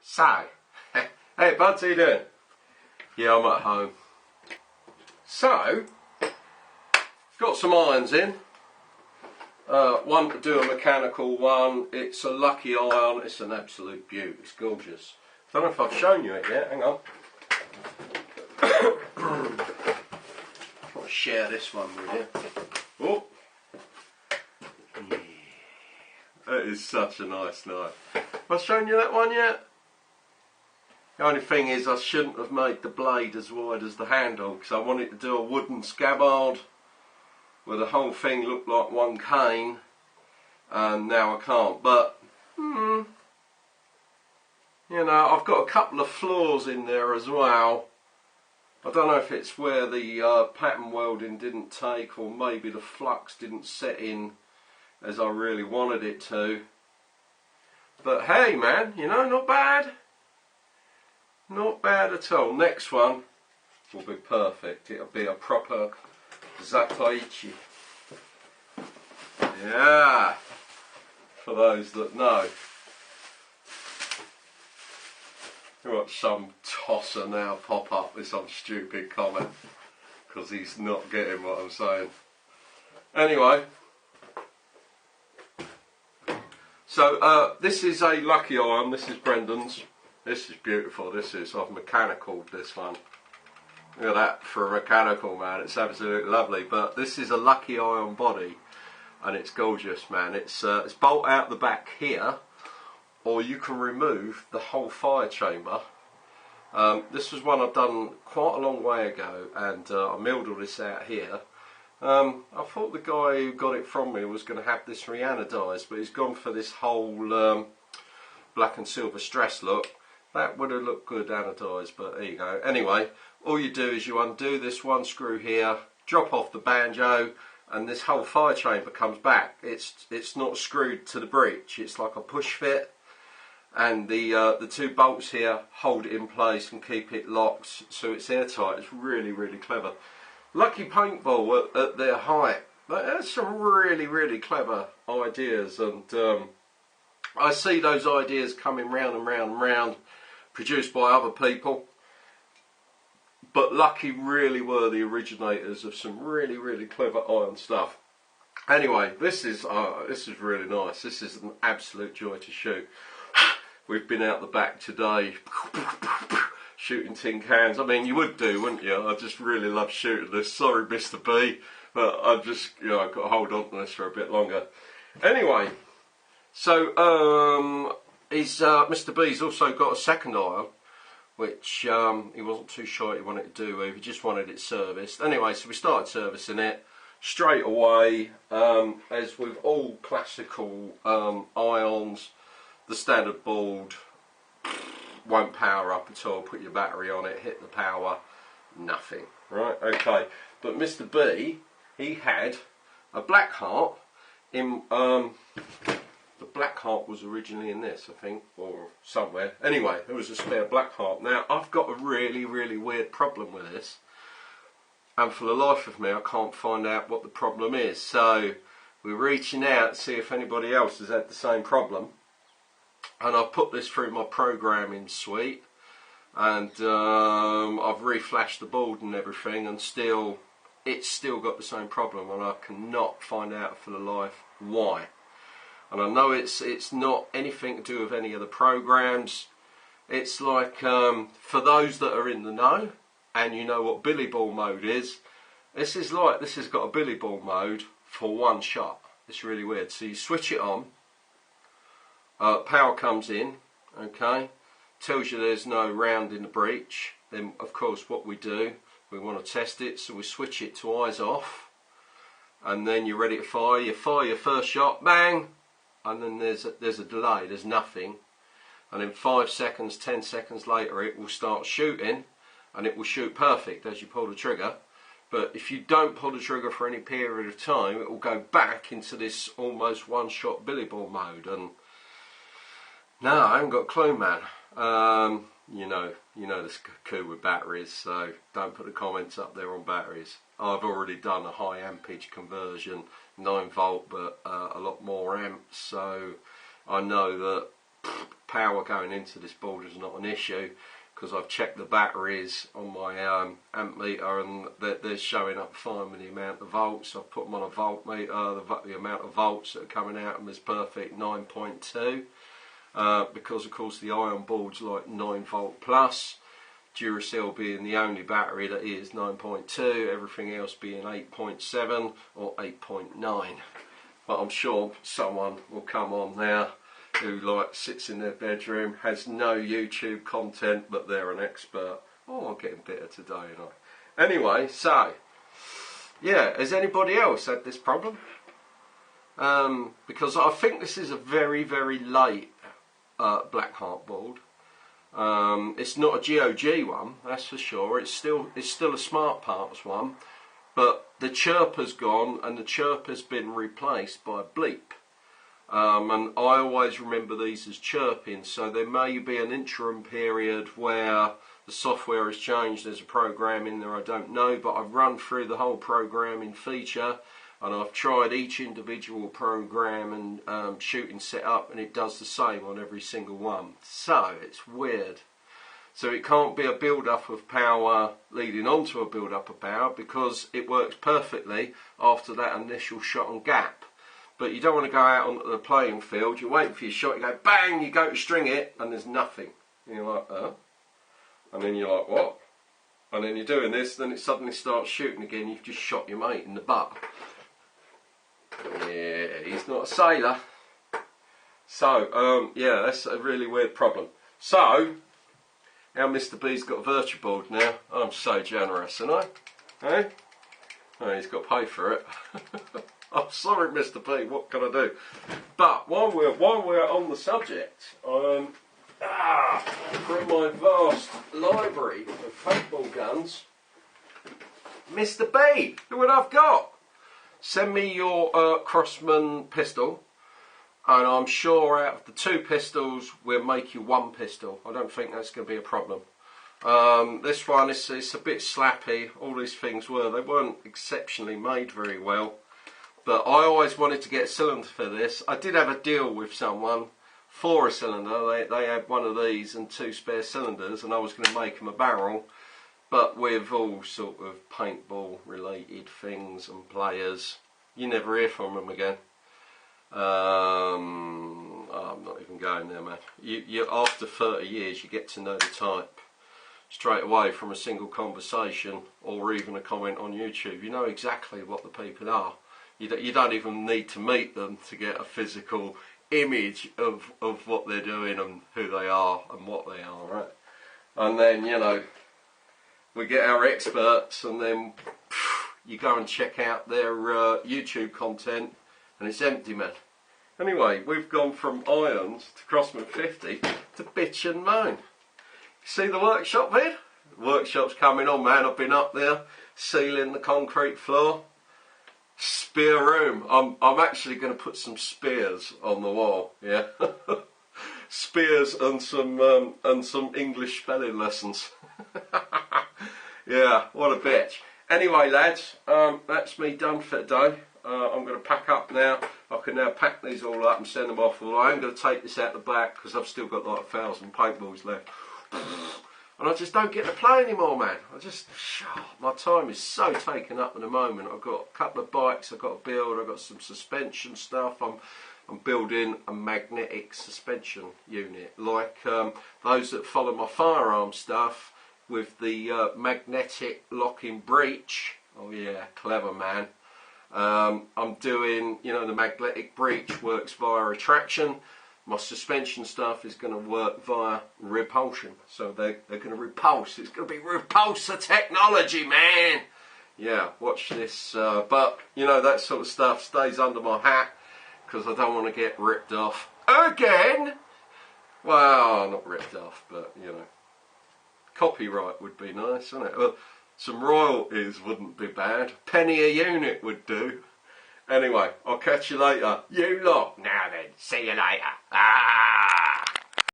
So, hey buds, how you doing? Yeah, I'm at home. So, got some irons in. One to do a mechanical one. It's a Lucky iron. It's an absolute beaut. It's gorgeous. I don't know if I've shown you it yet. Hang on. I'll share this one with you. Oh. Yeah. That is such a nice knife. Have I shown you that one yet? The only thing is I shouldn't have made the blade as wide as the handle because I wanted to do a wooden scabbard where the whole thing looked like one cane, and now I can't. But you know, I've got a couple of flaws in there as well. I don't know if it's where the pattern welding didn't take, or maybe the flux didn't set in as I really wanted it to. But hey man, you know, not bad. Not bad at all. Next one will be perfect. It'll be a proper Zataichi. Yeah, for those that know. Watch some tosser now pop up with some stupid comment because he's not getting what I'm saying. Anyway, so this is a Lucky iron. This is Brendan's. This is beautiful. This is, I've mechanicaled this one. Look at that for a mechanical, man. It's absolutely lovely. But this is a Lucky iron body, and it's gorgeous, man. It's bolt out the back here, or you can remove the whole fire chamber. This was one I've done quite a long way ago, and I milled all this out here. I thought the guy who got it from me was going to have this reanodised, but he's gone for this whole black and silver stress look. That would have looked good anodised, but there you go. Anyway, all you do is you undo this one screw here, drop off the banjo, and this whole fire chamber comes back. It's not screwed to the breech, it's like a push fit, and the two bolts here hold it in place and keep it locked so it's airtight. It's really, really clever. Lucky Paintball at their height, there's some really, really clever ideas, and I see those ideas coming round and round and round, produced by other people, but Lucky really were the originators of some really, really clever iron stuff. Anyway, this is really nice. This is an absolute joy to shoot. We've been out the back today shooting tin cans. I mean, you would do, wouldn't you? I just really love shooting this. Sorry, Mr. B, but I just, you know, I've got to hold on to this for a bit longer. Anyway, so Mr. B's also got a second iron, which he wasn't too sure he wanted to do. He just wanted it serviced. Anyway, so we started servicing it straight away. As with all classical irons, the standard board won't power up at all. Put your battery on it, hit the power, nothing. Right, okay. But Mr. B, he had a black heart in. The black heart was originally in this, I think, or somewhere. Anyway, there was a spare black heart. Now, I've got a really, really weird problem with this, and for the life of me, I can't find out what the problem is. So we're reaching out to see if anybody else has had the same problem. And I've put this through my programming suite, and I've reflashed the board and everything, and it's still got the same problem, and I cannot find out for the life why. And I know it's not anything to do with any of the programs. It's like, for those that are in the know, and you know what Billy Ball mode is, this has got a Billy Ball mode for one shot. It's really weird. So you switch it on, power comes in, okay, tells you there's no round in the breech. Then of course what we do, we want to test it, so we switch it to eyes off, and then you're ready to fire. You fire your first shot, bang, and then there's a delay, there's nothing, and then 5 seconds, 10 seconds later it will start shooting, and it will shoot perfect as you pull the trigger. But if you don't pull the trigger for any period of time, it will go back into this almost one-shot Billy Ball mode. And no, I haven't got a clue, man. You know this coup with batteries, so don't put the comments up there on batteries. I've already done a high ampage conversion, 9 volt, but a lot more amps, so I know that power going into this board is not an issue, because I've checked the batteries on my amp meter and they're showing up fine with the amount of volts. I've put them on a voltmeter, the amount of volts that are coming out of them is perfect, 9.2, because of course the ion board's like 9 volt plus, Duracell being the only battery that is 9.2, everything else being 8.7 or 8.9. But I'm sure someone will come on now who like sits in their bedroom, has no YouTube content, but they're an expert. Oh, I'm getting bitter today, aren't I? Anyway, so yeah, has anybody else had this problem? Because I think this is a very, very late Blackheart board. It's not a GOG one, that's for sure. It's still a Smart Parts one, but the chirper's gone and the chirper's been replaced by a bleep. And I always remember these as chirping, so there may be an interim period where the software has changed. There's a program in there, I don't know, but I've run through the whole programming feature and I've tried each individual program and shooting setup, and it does the same on every single one. So it's weird. So it can't be a build-up of power leading on to a build-up of power, because it works perfectly after that initial shot and gap. But you don't want to go out onto the playing field, you're waiting for your shot, you go bang, you go to string it, and there's nothing. And you're like, and then you're like, what? And then you're doing this, then it suddenly starts shooting again, you've just shot your mate in the butt. Yeah, he's not a sailor. So, yeah, that's a really weird problem. So, our Mr. B's got a virtual board now. I'm so generous, ain't I? Eh? Oh, he's got to pay for it. I'm sorry, Mr. B, what can I do? But while we're on the subject, from my vast library of paintball guns, Mr. B, look what I've got. Send me your Crossman pistol, and I'm sure out of the 2 pistols, we'll make you 1 pistol. I don't think that's going to be a problem. This one, it's a bit slappy. All these things they weren't exceptionally made very well. But I always wanted to get a cylinder for this. I did have a deal with someone for a cylinder. They had one of these and 2 spare cylinders, and I was going to make them a barrel. But with all sort of paintball related things and players, you never hear from them again. I'm not even going there, man. You after 30 years, you get to know the type straight away from a single conversation or even a comment on YouTube. You know exactly what the people are. You don't even need to meet them to get a physical image of what they're doing and who they are and what they are, right? And then, you know, we get our experts, and then you go and check out their YouTube content and it's empty, man. Anyway, we've gone from irons to Crossman 50 to bitch and moan. See the workshop bit? The workshop's coming on, man. I've been up there sealing the concrete floor. Spear room. I'm actually going to put some spears on the wall. Yeah, spears and some English spelling lessons. Yeah, what a bitch. Anyway, lads, that's me done for today. I'm going to pack up now. I can now pack these all up and send them off. Although I am going to take this out the back because I've still got like 1,000 paintballs left. And I just don't get to play anymore, man. My time is so taken up at the moment. I've got a couple of bikes I've got to build. I've got some suspension stuff. I'm building a magnetic suspension unit, like those that follow my firearm stuff with the magnetic locking breech. Oh yeah, clever man. I'm doing, you know, the magnetic breech works via attraction. My suspension stuff is going to work via repulsion. So they're going to repulse. It's going to be repulsor technology, man. Yeah, watch this. But, you know, that sort of stuff stays under my hat because I don't want to get ripped off again. Well, not ripped off, but, you know, copyright would be nice, wouldn't it? Well, some royalties wouldn't be bad. Penny a unit would do. Anyway, I'll catch you later. You lot. Now then, see you later. Ah!